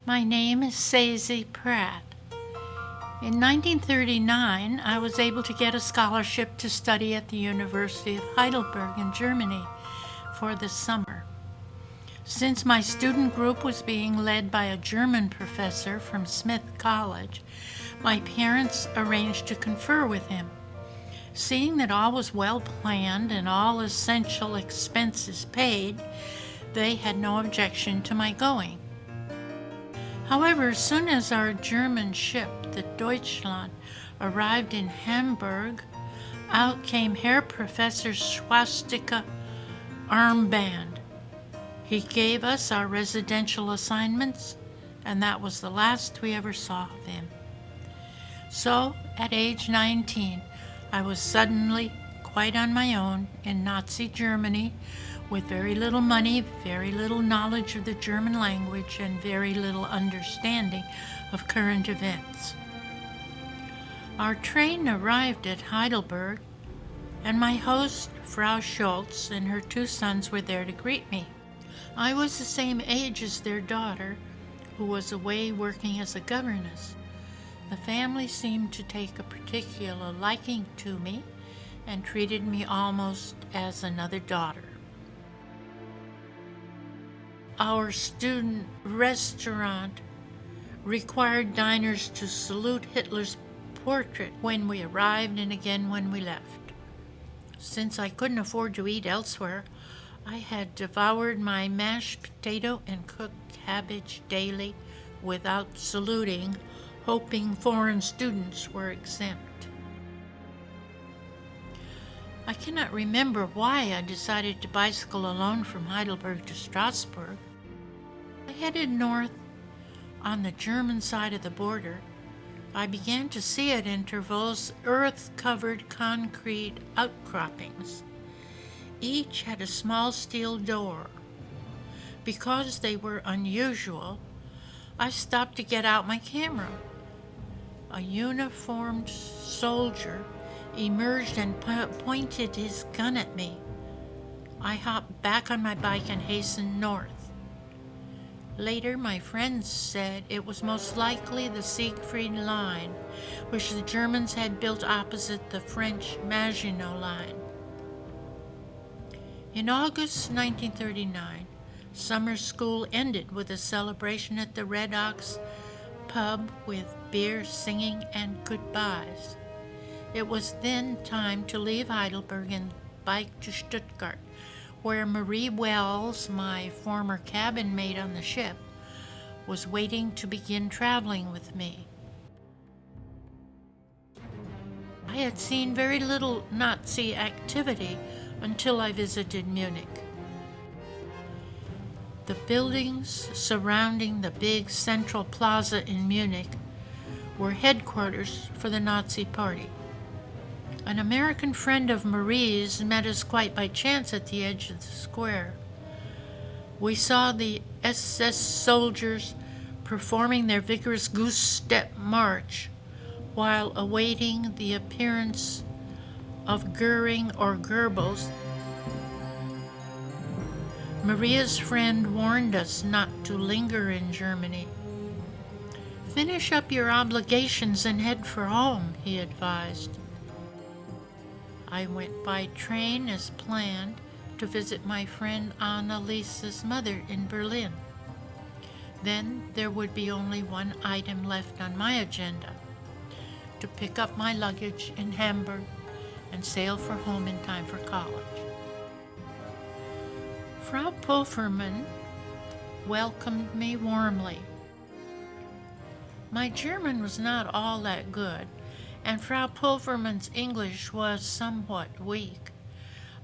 My name is Saisie Pratt. In 1939, I was able to get a scholarship to study at the University of Heidelberg in Germany for the summer. Since my student group was being led by a German professor from Smith College, my parents arranged to confer with him. Seeing that all was well planned and all essential expenses paid, they had no objection to my going. However, as soon as our German ship, the Deutschland, arrived in Hamburg, out came Herr Professor Swastika armband. He gave us our residential assignments, and that was the last we ever saw of him. So, at age 19, I was suddenly quite on my own in Nazi Germany, with very little money, very little knowledge of the German language, and very little understanding of current events. Our train arrived at Heidelberg, and my host, Frau Schultz, and her two sons were there to greet me. I was the same age as their daughter, who was away working as a governess. The family seemed to take a particular liking to me and treated me almost as another daughter. Our student restaurant required diners to salute Hitler's portrait when we arrived and again when we left. Since I couldn't afford to eat elsewhere, I had devoured my mashed potato and cooked cabbage daily without saluting, hoping foreign students were exempt. I cannot remember why I decided to bicycle alone from Heidelberg to Strasbourg. I headed north on the German side of the border. I began to see at intervals earth-covered concrete outcroppings. Each had a small steel door. Because they were unusual, I stopped to get out my camera. A uniformed soldier emerged and pointed his gun at me. I hopped back on my bike and hastened north. Later, my friends said it was most likely the Siegfried Line, which the Germans had built opposite the French Maginot Line. In August 1939, summer school ended with a celebration at the Red Ox pub with beer, singing, and goodbyes. It was then time to leave Heidelberg and bike to Stuttgart, where Marie Wells, my former cabin mate on the ship, was waiting to begin traveling with me. I had seen very little Nazi activity until I visited Munich. The buildings surrounding the big central plaza in Munich were headquarters for the Nazi Party. An American friend of Marie's met us quite by chance at the edge of the square. We saw the SS soldiers performing their vigorous goose-step march while awaiting the appearance of Goering or Goebbels. Maria's friend warned us not to linger in Germany. "Finish up your obligations and head for home," he advised. I went by train as planned to visit my friend Annaliese's mother in Berlin. Then there would be only one item left on my agenda: to pick up my luggage in Hamburg and sail for home in time for college. Frau Pulvermann welcomed me warmly. My German was not all that good, and Frau Pulvermann's English was somewhat weak,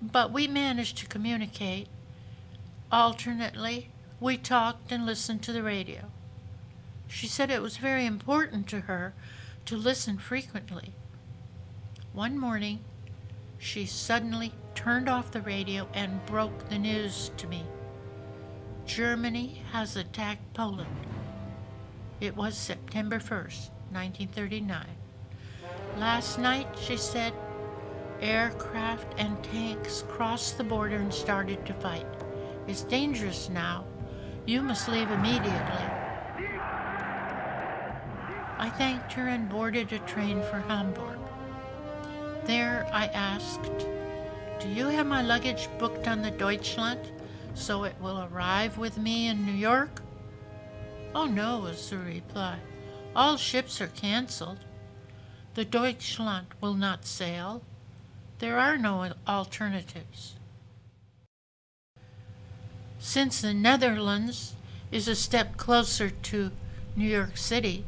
but we managed to communicate. Alternately, we talked and listened to the radio. She said it was very important to her to listen frequently. One morning, she suddenly turned off the radio and broke the news to me. Germany has attacked Poland. It was September 1st, 1939. Last night, she said, aircraft and tanks crossed the border and started to fight. It's dangerous now. You must leave immediately. I thanked her and boarded a train for Hamburg. There I asked, "Do you have my luggage booked on the Deutschland so it will arrive with me in New York?" "Oh no," was the reply. "All ships are canceled. The Deutschland will not sail. There are no alternatives." Since the Netherlands is a step closer to New York City,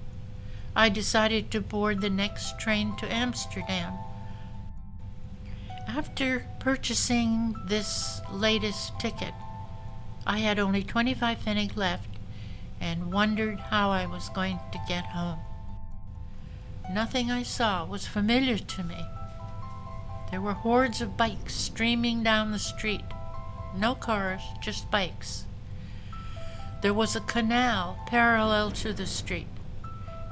I decided to board the next train to Amsterdam. After purchasing this latest ticket, I had only 25 pfennig left and wondered how I was going to get home. Nothing I saw was familiar to me. There were hordes of bikes streaming down the street. No cars, just bikes. There was a canal parallel to the street.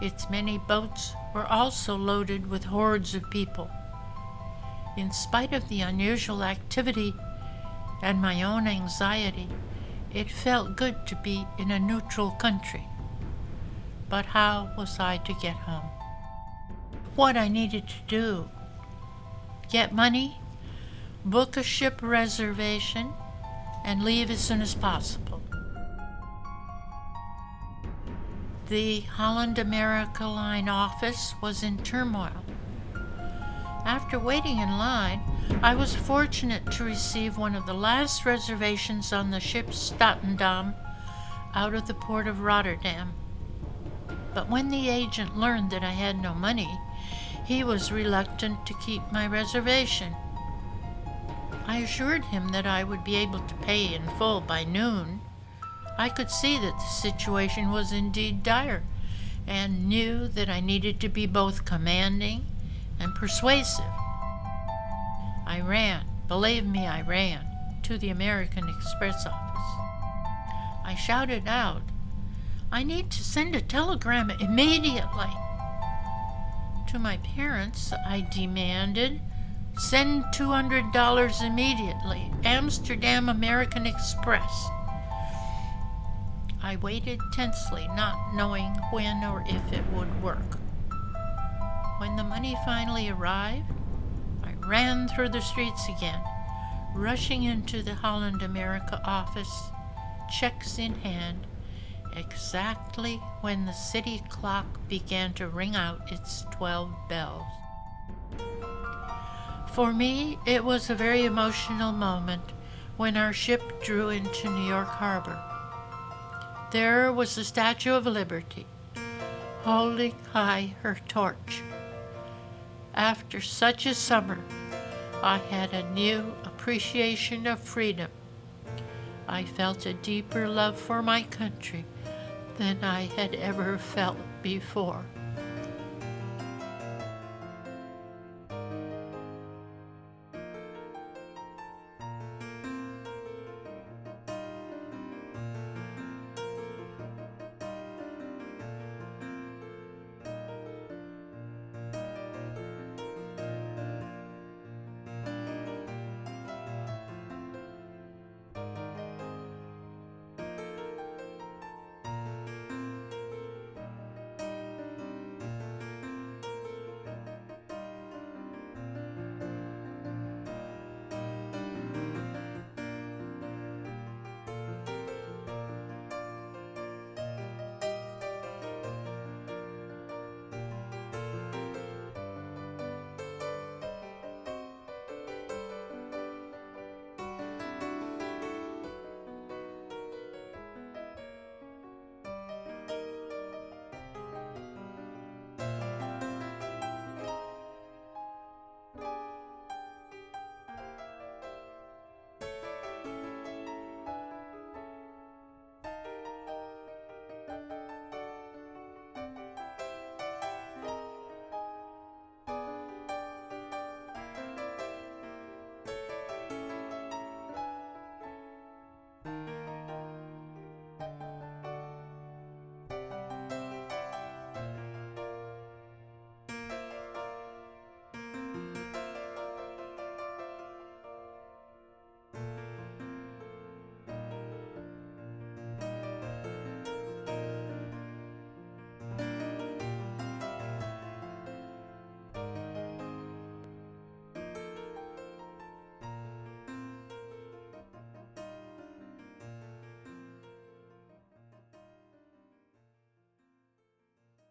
Its many boats were also loaded with hordes of people. In spite of the unusual activity and my own anxiety, it felt good to be in a neutral country. But how was I to get home? What I needed to do: get money, book a ship reservation, and leave as soon as possible. The Holland America Line office was in turmoil. After waiting in line, I was fortunate to receive one of the last reservations on the ship Statendam out of the port of Rotterdam. But when the agent learned that I had no money, he was reluctant to keep my reservation. I assured him that I would be able to pay in full by noon. I could see that the situation was indeed dire, and knew that I needed to be both commanding and persuasive. I ran, believe me, I ran to the American Express office. I shouted out, "I need to send a telegram immediately." To my parents, I demanded, "Send $200 immediately, Amsterdam American Express." I waited tensely, not knowing when or if it would work. When the money finally arrived, I ran through the streets again, rushing into the Holland America office, checks in hand, exactly when the city clock began to ring out its 12 bells. For me, it was a very emotional moment when our ship drew into New York Harbor. There was the Statue of Liberty, holding high her torch. After such a summer, I had a new appreciation of freedom. I felt a deeper love for my country than I had ever felt before.